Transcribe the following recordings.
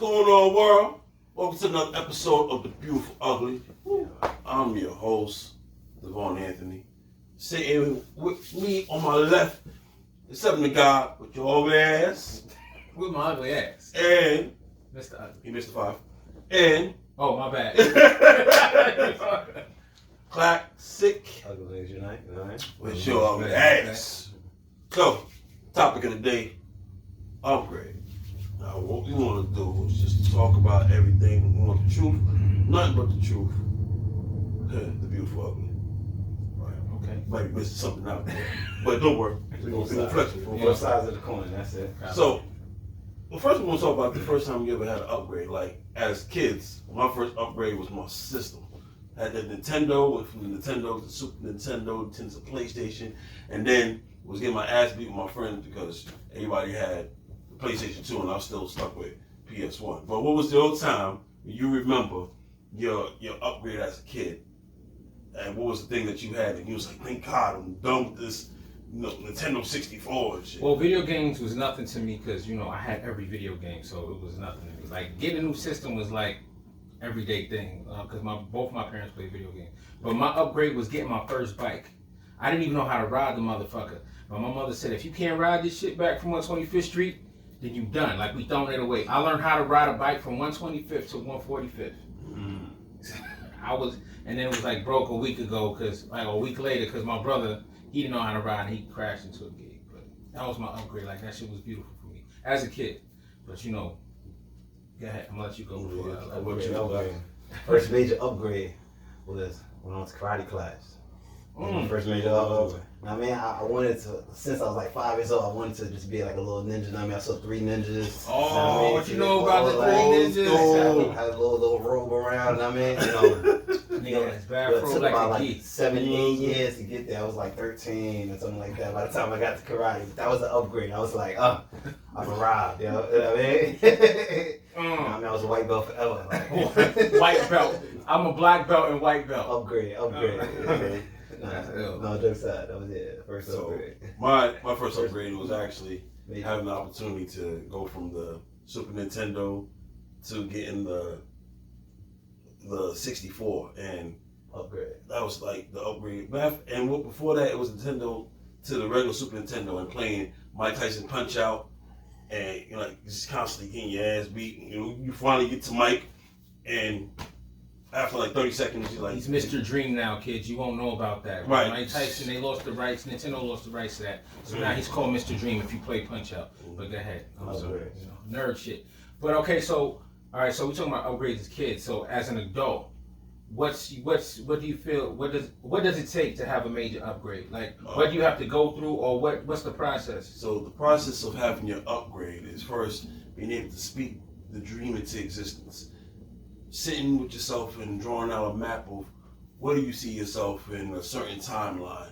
going on, world? Welcome to another episode of The Beautiful Ugly. I'm your host, Devon Anthony. Sitting with me on my left, the seven God with your ugly ass. With my ugly ass. And Mr. Ugly. you missed the five. And oh, my bad. Classic Ugly ladies unite, right? with your ugly ass. So, topic of the day, upgrade. Now, what we want to do is just talk about everything. We want the truth, nothing but the truth. The beautiful ugly. Right. Okay. Might be missing something out there, but don't worry. We're going to flex it. Both sides of the coin, that's it. So, well, first we want to talk about the first time you ever had an upgrade. Like, as kids, my first upgrade was my system. I had the Nintendo, went from the Nintendo to Super Nintendo to PlayStation, and then was getting my ass beat with my friends because everybody had the PlayStation 2 and I was still stuck with PS1. But what was the old time you remember your upgrade as a kid? And what was the thing that you had and you was like, thank God I'm done with this Nintendo 64 and shit? Well, video games was nothing to me because, I had every video game, so it was nothing to me. Like, getting a new system was like everyday thing because both my parents played video games. But my upgrade was getting my first bike. I didn't even know how to ride the motherfucker. But my mother said, if you can't ride this shit back from 125th Street, then you done. Like, we throwing it away. I learned how to ride a bike from 125th to 145th. And then it was like broke a week ago, a week later, because my brother, he didn't know how to ride and he crashed into a gate. But that was my upgrade. Like, that shit was beautiful for me as a kid. But go ahead, I'm gonna let you go before First major upgrade was when I went to karate class. First major upgrade. I wanted to, since I was like 5 years old, I wanted to just be like a little ninja. I saw three ninjas. Oh, what you know about the three ninjas? I had a little robe around, It's bad it for took like about a like kid. 7, 8 years to get there. I was like 13 or something like that by the time I got to karate. But that was the upgrade. I was like, I've arrived, you know what I mean? I was a white belt forever. Like. White belt. I'm a black belt and white belt. Upgrade. No, joke aside, that was it. First upgrade. My first upgrade was actually having the opportunity to go from the Super Nintendo to getting the 64 and upgrade. That was like the upgrade. And before that, it was Nintendo to the regular Super Nintendo and playing Mike Tyson Punch Out, and just constantly getting your ass beat. You finally get to Mike, and after like 30 seconds, you're like, he's Mr. Dream now, kids. You won't know about that. Right. Mike Tyson, they lost the rights. Nintendo lost the rights to that. So now he's called Mr. Dream if you play Punch Out. But go ahead. I'm sorry. Nerd shit. But okay, so all right, so we're talking about upgrades as kids. So as an adult, what do you feel? What does it take to have a major upgrade? Like, what do you have to go through, or what's the process? So the process of having your upgrade is first being able to speak the dream into existence. Sitting with yourself and drawing out a map of where do you see yourself in a certain timeline.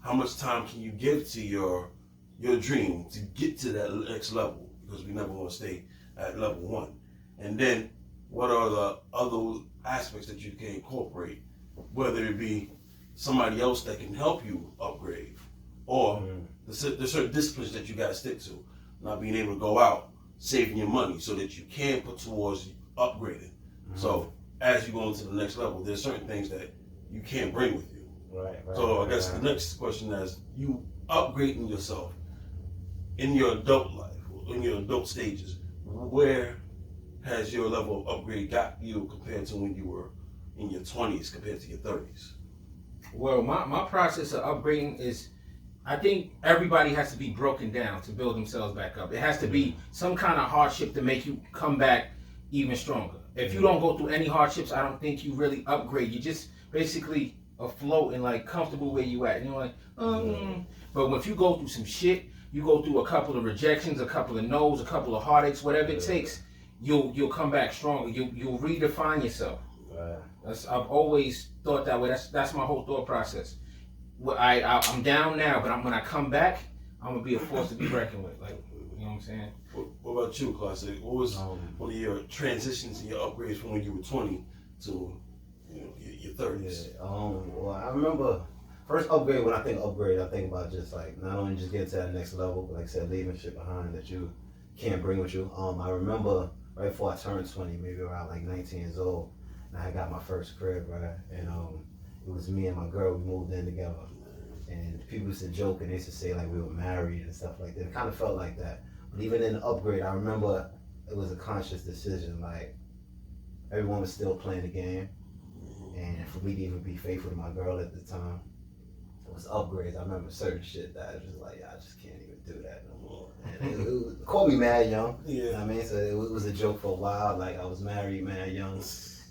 How much time can you give to your dream to get to that next level? Because we never want to stay at level 1. And then what are the other aspects that you can incorporate? Whether it be somebody else that can help you upgrade, or the certain disciplines that you got to stick to. Not being able to go out, saving your money so that you can put towards upgrading. So as you go into the next level, there's certain things that you can't bring with you. Right. So I guess the next question is, you upgrading yourself in your adult life, in your adult stages, where has your level of upgrade got you compared to when you were in your 20s compared to your 30s? Well, my process of upgrading is, I think everybody has to be broken down to build themselves back up. It has to be some kind of hardship to make you come back even stronger. If you don't go through any hardships, I don't think you really upgrade. You just basically afloat and like comfortable where you at. And you're like, But if you go through some shit, you go through a couple of rejections, a couple of no's, a couple of heartaches, whatever it takes, you'll come back stronger. You'll redefine yourself. I've always thought that way. That's my whole thought process. I'm down now, but when I come back, I'm gonna be a force to be reckoned with. Like, you know what I'm saying? What about you, Classic? What was one of your transitions and your upgrades from when you were 20 to your 30s? Well, I remember first upgrade. When I think upgrade, I think about just like not only just getting to that next level, but like I said, leaving shit behind that you can't bring with you. I remember right before I turned 20, maybe around like 19 years old, and I got my first crib, right? And it was me and my girl. We moved in together, and people used to joke and they used to say like we were married and stuff like that. It kind of felt like that. But even in the upgrade, I remember it was a conscious decision. Like everyone was still playing the game, and for me to even be faithful to my girl at the time, it was upgrades. I remember certain shit that I was just like, yeah, I just can't even do that no more. And it caught me mad young. Yeah. You know what I mean, so it was a joke for a while. Like I was married mad young,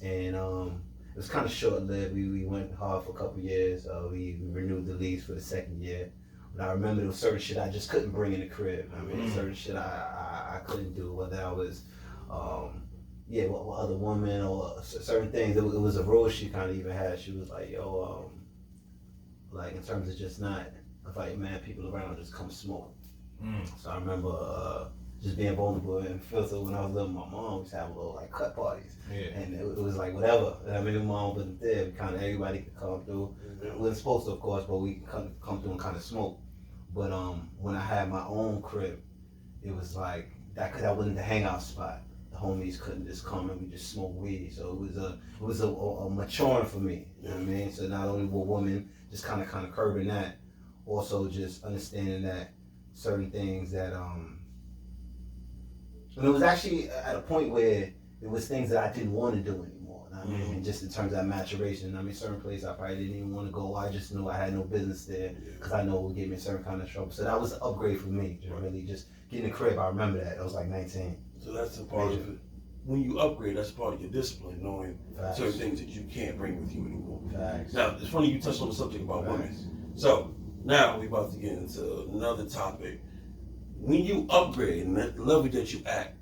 and it was kind of short lived. We went hard for a couple years. We renewed the lease for the second year. But I remember there was certain shit I just couldn't bring in the crib. I mean, certain shit I couldn't do, whether I was, with other women or certain things. It was a rule she kind of even had. She was like, yo, like in terms of just not inviting mad people around, just come smoke. So I remember just being vulnerable and filthy when I was living with my mom. We used to have little like cut parties, and it was like whatever. I mean, my mom wasn't there. Kind of everybody could come through. We wasn't supposed to, of course, but we could come through and kind of smoke. But when I had my own crib, it was like that wasn't the hangout spot. The homies couldn't just come and we just smoke weed. So it was a maturing for me. You know what I mean? So not only were women just kind of curbing that, also just understanding that certain things that and it was actually at a point where it was things that I didn't want to do anymore. I mean, and just in terms of that maturation, I mean, certain places I probably didn't even want to go. I just knew I had no business there because I know it would get me in certain kind of trouble. So that was an upgrade for me, really just getting a crib. I remember that. I was like 19. So that's a part of it. When you upgrade, that's part of your discipline, knowing certain things that you can't bring with you anymore. Now, it's funny you touched on the subject about women. So now we're about to get into another topic. When you upgrade and at the level that you act,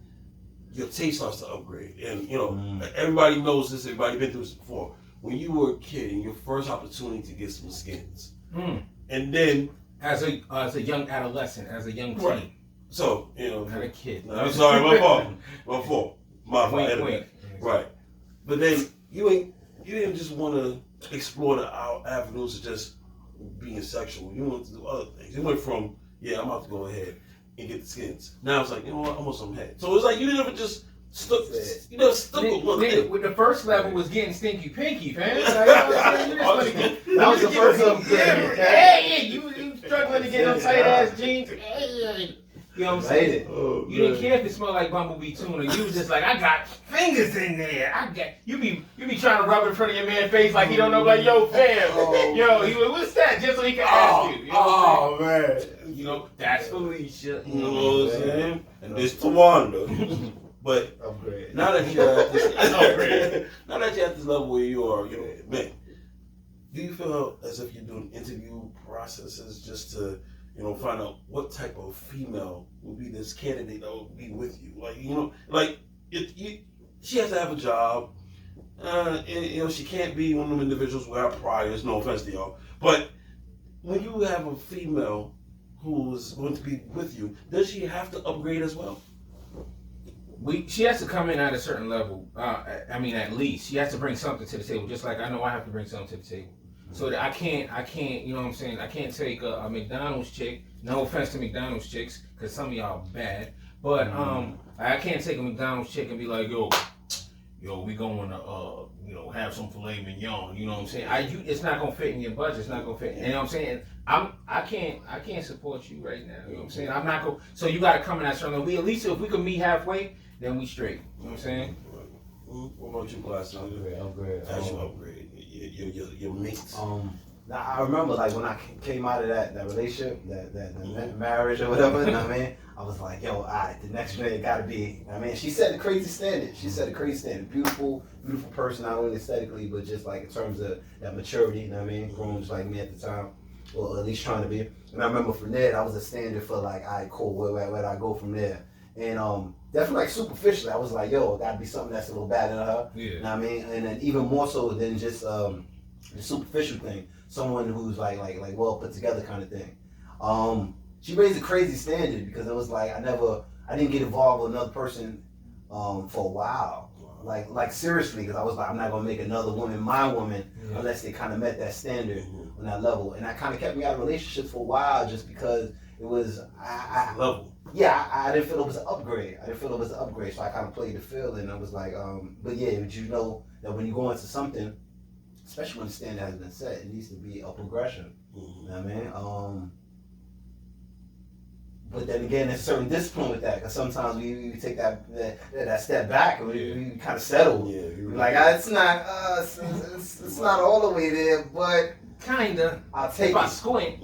your taste starts to upgrade. And, everybody knows this, everybody been through this before. When you were a kid and your first opportunity to get some skins, and then... As a young adolescent, as a young teen. Right. So, Not a kid. No, I'm sorry, my fault. My fault. Wink. Right. But then you didn't just want to explore the avenues of just being sexual. You wanted to do other things. You went from, I'm about to go ahead and get the skins. Now it's like, you know what, I want some head. So it's like you never just stuck with one thing. With the first level was getting stinky pinky, fam. That was the first upgrade. Hey, you struggling to get them tight ass jeans. Hey. You know what I'm saying? You didn't care if it smelled like bumblebee tuna. You was just like, I got fingers in there. You be trying to rub it in front of your man's face like he don't know. Like, yo, fam, what's that? Just so he can ask you. You know man. That's Felicia. You know what I'm saying? And this Tawanda. But upgrade. Now that you're at this level where you are, man, do you feel as if you're doing interview processes just to find out what type of female will be this candidate that will be with you? She has to have a job. And, she can't be one of them individuals without priors, no offense to y'all. But when you have a female who's going to be with you, does she have to upgrade as well? She has to come in at a certain level. At least. She has to bring something to the table, just like I know I have to bring something to the table. So that I can't, you know what I'm saying? I can't take a McDonald's chick. No offense to McDonald's chicks, because some of y'all bad. But I can't take a McDonald's chick and be like, yo, we going to, have some filet mignon. You know what I'm saying? It's not gonna fit in your budget. It's not gonna fit. You know what I'm saying? I can't support you right now. You know what I'm saying? I'm not going. So you got to come in at certain. We at least if we can meet halfway, then we straight. You know what I'm saying? What about you, class? Upgrade. As you upgrade your mates. Now I remember like when I came out of that relationship, that marriage or whatever. You know what I mean? I was like, yo, the next man gotta be. I mean, she set a crazy standard. Beautiful person, not only aesthetically, but just like in terms of that maturity. You know what I mean? Grown just like me at the time, or at least trying to be. And I remember from there, that was a standard for like, all right, cool. Where do I go from there? And definitely like superficially, I was like, yo, it gotta be something that's a little better than her. Yeah. You know what I mean? And then even more so than just the superficial thing. Someone who's like well put together kind of thing. She raised a crazy standard because it was like I didn't get involved with another person for a while. Like seriously, because I was like, I'm not gonna make another woman my woman unless they kind of met that standard on that level. And that kind of kept me out of relationships for a while, just because it was level. Yeah, I didn't feel it was an upgrade. So I kind of played the field, and I was like, but yeah, but you know that when you go into something, especially when the standard has been set, it needs to be a progression. Mm-hmm. You know what I mean? But then again, there's a certain discipline with that, because sometimes we take that step back and we kind of settle. Yeah, we're like, it's not it's not all the way there, but kinda. I'll take if I it. squint.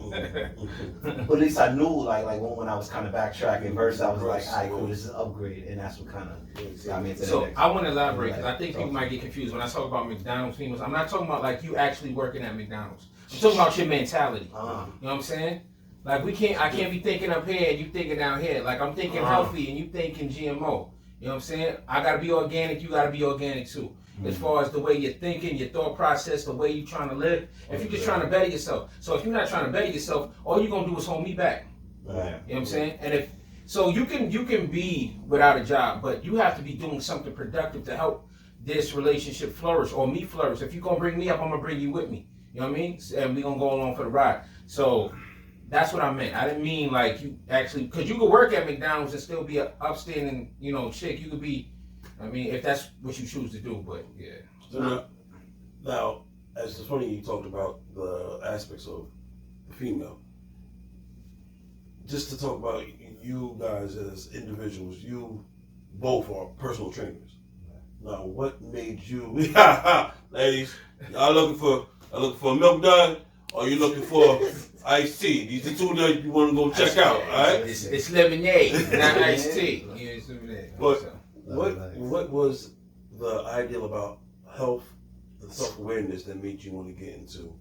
But at least I knew, like when I was kind of backtracking verse, I was like, all right, cool, this is an upgrade, and that's what kind of got me into So the next. I want to elaborate, because I think people might get confused when I talk about McDonald's females. I'm not talking about like you actually working at McDonald's. I'm talking about your mentality. You know what I'm saying? Like I can't be thinking up here and you thinking down here. Like I'm thinking healthy and you thinking GMO. You know what I'm saying? I gotta be organic, you gotta be organic too. As far as the way you're thinking, your thought process, the way you're trying to live. If you're just trying to better yourself. So if you're not trying to better yourself, all you're gonna do is hold me back. Right. You know what I'm saying? And if so you can be without a job, but you have to be doing something productive to help this relationship flourish or me flourish. If you're gonna bring me up, I'm gonna bring you with me. You know what I mean? And we're gonna go along for the ride. So that's what I meant. I didn't mean like you actually, because you could work at McDonald's and still be an upstanding, chick. You could be, I mean, if that's what you choose to do, but yeah. So now, as it's funny you talked about the aspects of the female. Just to talk about you guys as individuals, you both are personal trainers. Now, what made you, ladies, y'all looking for a milk dud, or you looking for iced tea? These are two that you want to go check out, all right? It's lemonade, not iced tea. Yeah, it's lemonade. But what was the ideal about health and self-awareness that made you want to get into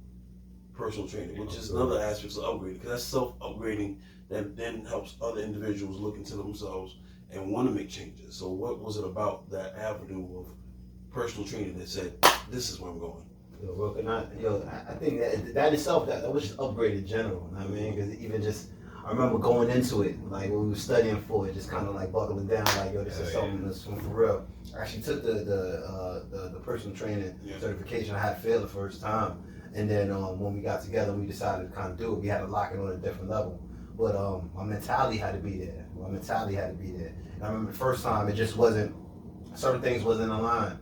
personal training, which is another aspect of upgrading, because that's self-upgrading that then helps other individuals look into themselves and want to make changes. So what was it about that avenue of personal training that said, this is where I'm going? I think that itself, that was just upgrade in general. You know what I mean? Because even just, I remember going into it, like when we were studying for it, just kind of like buckling down, like, yo, this is something that's for real. I actually took the personal training certification. I had failed the first time. And then when we got together, we decided to kind of do it. We had to lock it on a different level. But my mentality had to be there. And I remember the first time, it just wasn't, certain things wasn't aligned.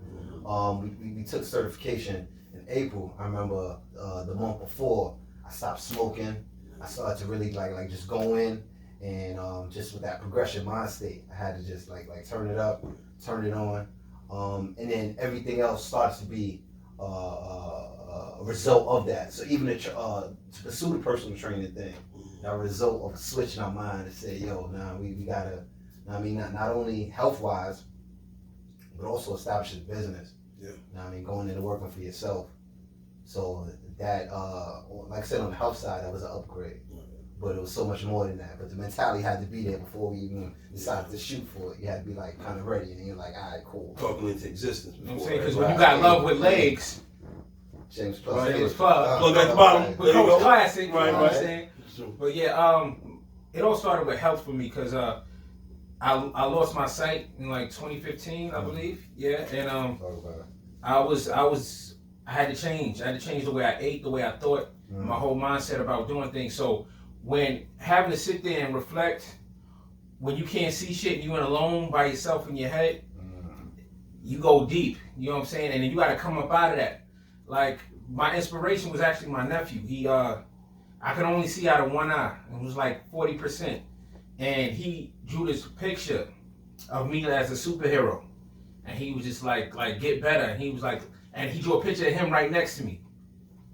We took certification in April. I remember the month before, I stopped smoking. I started to really like just go in, and just with that progression mind state, I had to just like turn it up, turn it on, and then everything else starts to be a result of that. So even to pursue the personal training thing, a result of switching our mind and say, yo, nah, we gotta, I mean, not only health wise, but also establish a business. Yeah. I mean, going into working for yourself. So that, like I said, on the health side, that was an upgrade. But it was so much more than that. But the mentality had to be there before we even decided to shoot for it. You had to be like kind of ready, and you're like, all right, cool. Talking into existence. You know what I'm saying? Because when you got love with legs, James Plug. Plug at the bottom. But Coach Classic, right, you know what I'm saying? But yeah, it all started with health for me, because I lost my sight in like 2015, I believe. Yeah, and I had to change. I had to change the way I ate, the way I thought, my whole mindset about doing things. So when having to sit there and reflect, when you can't see shit and you're alone by yourself in your head, you go deep. You know what I'm saying? And then you got to come up out of that. Like, my inspiration was actually my nephew. He, I could only see out of one eye. It was like 40%. And he drew this picture of me as a superhero. And he was just like get better. And he was like, and he drew a picture of him right next to me.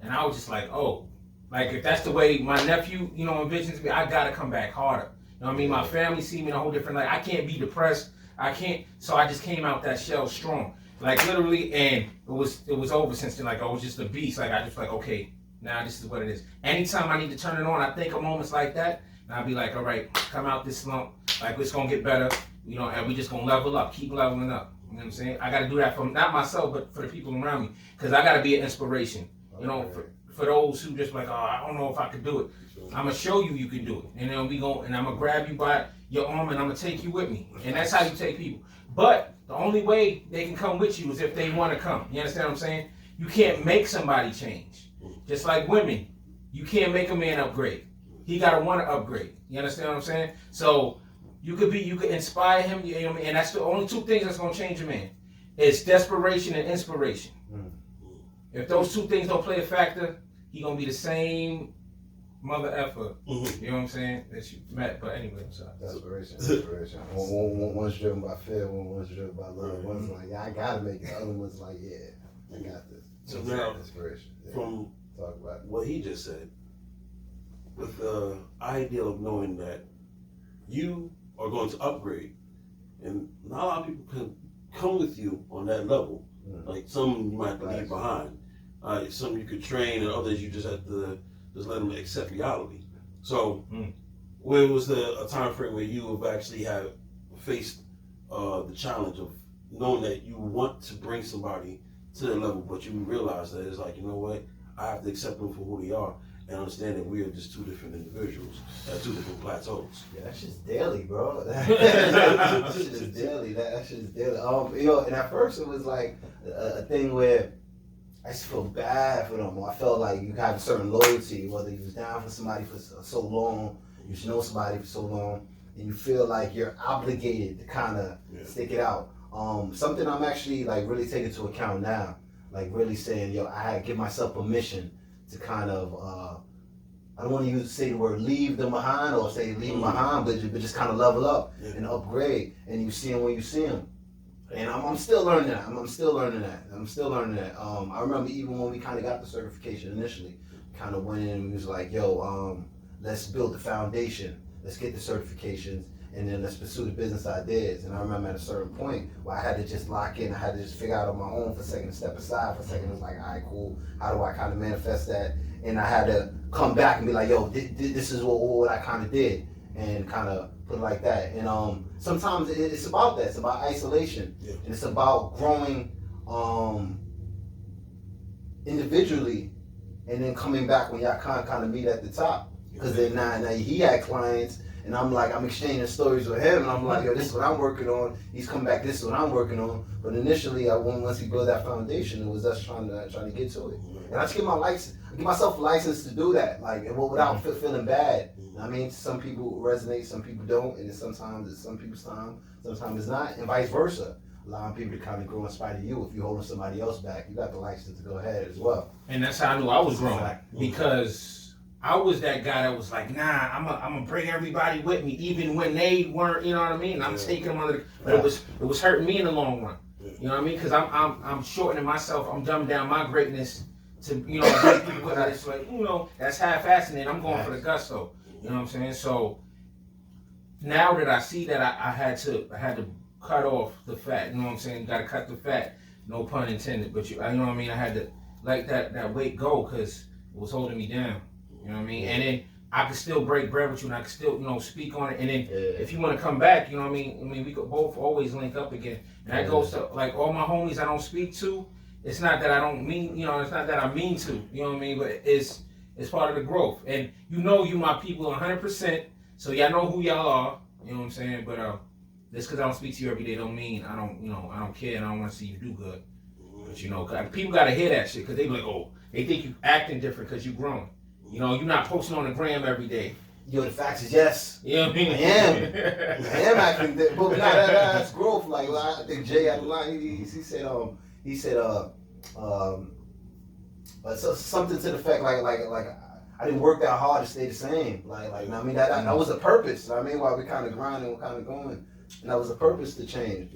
And I was just like, oh, like if that's the way my nephew, envisions me, I gotta come back harder. You know what I mean? My family see me in a whole different light. I can't be depressed. I can't. So I just came out that shell strong. Like literally, and it was over since then. Like I was just a beast. Like I just like, okay, now this is what it is. Anytime I need to turn it on, I think of moments like that, and I'll be like, all right, come out this slump. Like it's gonna get better, and we just gonna level up, keep leveling up. You know what I'm saying? I gotta do that for not myself, but for the people around me, because I gotta be an inspiration. For those who just like, oh, I don't know if I could do it. I'm gonna show you can do it, and then and I'm gonna grab you by your arm and I'm gonna take you with me, and that's how you take people. But the only way they can come with you is if they want to come. You understand what I'm saying? You can't make somebody change. Just like women, you can't make a man upgrade. he gotta want to upgrade. You understand what I'm saying? So you could inspire him. You know what I mean? And that's the only two things that's gonna change a man. It's desperation and inspiration. If those two things don't play a factor, he gonna be the same mother effer. You know what I'm saying? That you met. But anyway, I'm sorry. Desperation. One's driven by fear, one's driven by love. One's like, yeah, I gotta make it. The other one's like, yeah, I got this. So now, inspiration. Yeah. From Talk about what he just said, with the idea of knowing that you are going to upgrade, and not a lot of people can come with you on that level. Like some you might have to leave behind. Some you could train, and others you just have to just let them accept reality. So, where was a time frame where you have actually have faced the challenge of knowing that you want to bring somebody to their level, but you realize that it's like, you know what, I have to accept them for who they are and understand that we are just two different individuals at two different plateaus. Yeah, that shit's daily, bro. That shit is daily. That shit is daily. And at first it was like a thing where I just feel bad for them. I felt like you have a certain loyalty, whether you was down for somebody for so long, you should know somebody for so long, and you feel like you're obligated to kind of stick it out. Something I'm actually like really taking into account now, like really saying, yo, I give myself permission to kind of, I don't want to say the word leave them behind or say leave them behind, but just kind of level up and upgrade, and you see them when you see them. And I'm still learning that. I'm still learning that. I remember even when we kind of got the certification initially, kind of went in and we was like, yo, let's build the foundation. Let's get the certifications, and then let's pursue the business ideas. And I remember at a certain point where I had to just lock in. I had to just figure out on my own for a second, step aside for a second. It's like, all right, cool. How do I kind of manifest that? And I had to come back and be like, yo, this is what I kind of did, and kind of put it like that. And sometimes it's about that. It's about isolation, and it's about growing individually, and then coming back when y'all kind of meet at the top. Because then now he had clients, and I'm exchanging stories with him, and I'm like, yo, this is what I'm working on. He's come back, this is what I'm working on. But initially, once he built that foundation, it was us trying to get to it. And I just give myself a license to do that, like, without feeling bad. I mean, some people resonate, some people don't, and sometimes it's some people's time, sometimes it's not, and vice versa. Allowing people to kind of grow in spite of you. If you're holding somebody else back, you got the license to go ahead as well. And that's how I knew I was growing, because I was that guy that was like, nah, I'm gonna bring everybody with me, even when they weren't. You know what I mean? I'm taking them under, but it was hurting me in the long run. You know what I mean? Because I'm shortening myself. I'm dumbing down my greatness to bring people with me. It's like, that's half-assing it. I'm going for the gusto. You know what I'm saying? So now that I see that I had to cut off the fat. You know what I'm saying? You got to cut the fat. No pun intended. But you know what I mean? I had to let that weight go because it was holding me down. You know what I mean? And then I could still break bread with you, and I could still speak on it. And then if you want to come back, you know what I mean? We could both always link up again. And that goes to like all my homies I don't speak to. It's not that I don't mean, it's not that I mean to. You know what I mean? But it's part of the growth. And you my people 100%. So y'all know who y'all are. You know what I'm saying? But just because I don't speak to you every day don't mean I don't care and I don't want to see you do good. But people got to hear that shit because they be like, oh, they think you acting different because you growing. You're not posting on the gram every day. Yo, the facts is yes. You know what I mean? I am acting different. But that's growth. Like, I think Jay had a line. He said something to the effect like I didn't work that hard to stay the same. I mean that was a purpose. I mean, while we're kind of grinding, we're kind of going, and that was a purpose to change.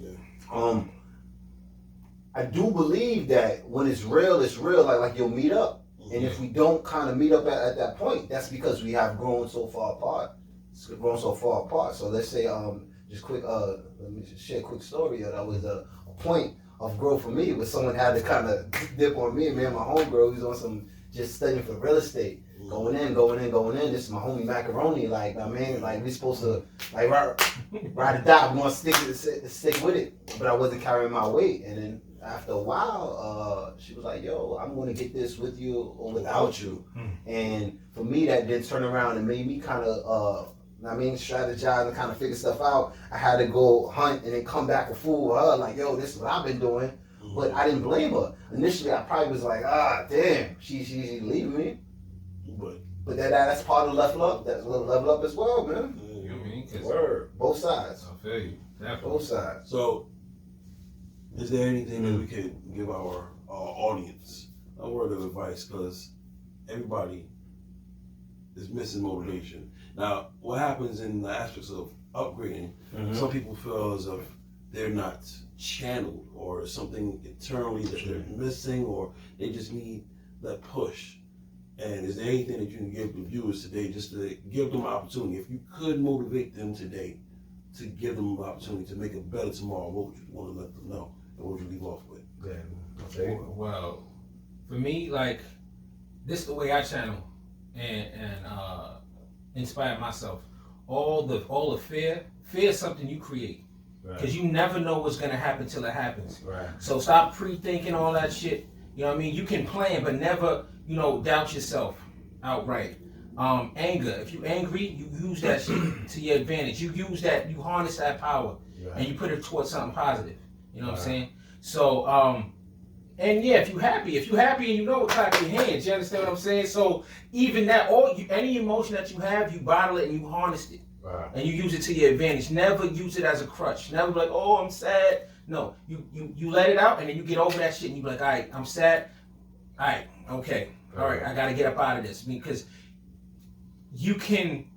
I do believe that when it's real, like you'll meet up. And if we don't kind of meet up at that point, that's because we have grown so far apart. So let's say, just quick, let me just share a quick story. That was a point of growth for me, where someone had to kind of dip on me. Me and my homegirl, he was on some just studying for real estate. Going in. This is my homie Macaroni. We supposed to ride or die. We want to stick with it. But I wasn't carrying my weight, and then after a while, she was like, yo, I'm going to get this with you or without you. And for me, that did turn around and made me kind of, strategize and kind of figure stuff out. I had to go hunt and then come back and fool with her, like, yo, this is what I've been doing. But I didn't blame her. Initially, I probably was like, damn, she leaving me. But But that's part of level up. That's level up as well, man. You know what I mean? 'Cause Word. Both sides. I feel you. Definitely. Both sides. So, is there anything that we could give our audience a word of advice? Because everybody is missing motivation. Now, what happens in the aspects of upgrading, some people feel as if they're not channeled or something internally that they're missing, or they just need that push. And is there anything that you can give the viewers today just to give them an opportunity? If you could motivate them today to give them an opportunity to make it better tomorrow, what would you want to let them know? And what would you leave off with? Okay. Well, for me, like, this is the way I channel and inspire myself. All the fear is something you create. Because you never know what's going to happen till it happens. Right. So stop pre-thinking all that shit. You know what I mean? You can plan, but never, doubt yourself outright. Anger. If you're angry, you use that shit to your advantage. You use that, you harness that power, and you put it towards something positive. You know what I'm saying? So, and yeah, if you're happy and you know it, clap your hands. You understand what I'm saying? So even that, any emotion that you have, you bottle it and you harness it. Right. And you use it to your advantage. Never use it as a crutch. Never be like, oh, I'm sad. No, you let it out and then you get over that shit and you be like, all right, I'm sad. All right, okay. All right, I got to get up out of this. Because you can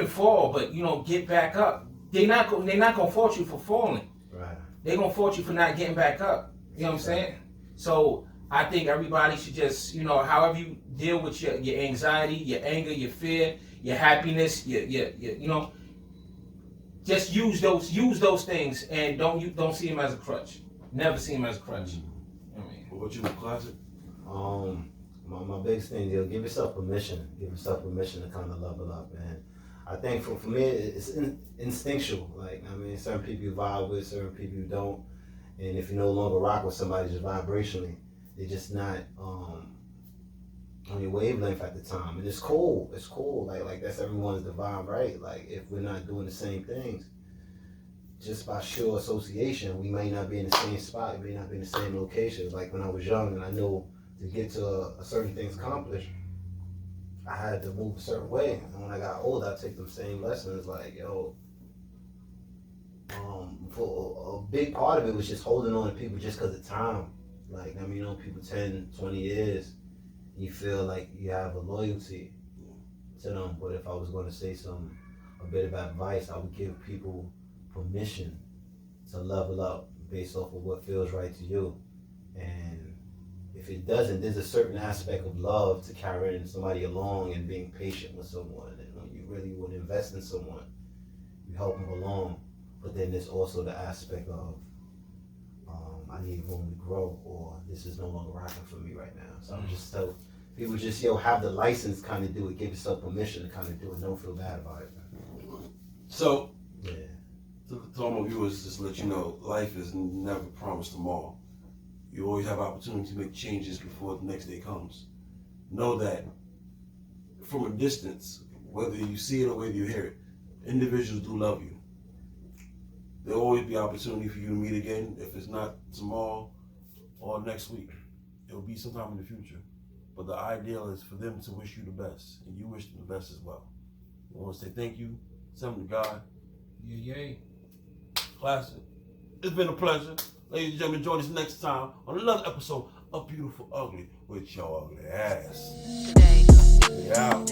fall, but, get back up. They're not going to fault you for falling. Right. They're going to fault you for not getting back up. You know what I'm saying? So I think everybody should just, however you deal with your anxiety, your anger, your fear, your happiness, your just use those things and don't see them as a crutch. Never see them as a crutch. What about you, Classic? My biggest thing, give yourself permission. Give yourself permission to kind of level up, man. I think for me, it's instinctual. Like, certain people you vibe with, certain people you don't. And if you no longer rock with somebody just vibrationally, they're just not on your wavelength at the time. And it's cool. It's cool. Like that's everyone's divine right. Like, if we're not doing the same things, just by sheer association, we may not be in the same spot. We may not be in the same location. Like when I was young and I knew to get to a certain things accomplished, I had to move a certain way. And when I got older, I take them same lessons. Like, for a big part of it was just holding on to people just because of time. Like, people 10, 20 years, you feel like you have a loyalty to them. But if I was going to say a bit of advice, I would give people permission to level up based off of what feels right to you. And if it doesn't, there's a certain aspect of love to carrying somebody along and being patient with someone. And when you really would invest in someone, you help them along. But then there's also the aspect of, I need room to grow, or this is no longer rocking for me right now. So I'm just tell people just, have the license kind of do it, give yourself permission to kind of do it, don't feel bad about it. So, yeah. To all my viewers, just let you know, life is never promised tomorrow. You always have opportunity to make changes before the next day comes. Know that from a distance, whether you see it or whether you hear it, individuals do love you. There'll always be opportunity for you to meet again. If it's not tomorrow or next week, it'll be sometime in the future. But the ideal is for them to wish you the best, and you wish them the best as well. I want to say thank you, something to God. Yay. Classic. It's been a pleasure. Ladies and gentlemen, join us next time on another episode of Beautiful Ugly with your ugly ass. Yeah.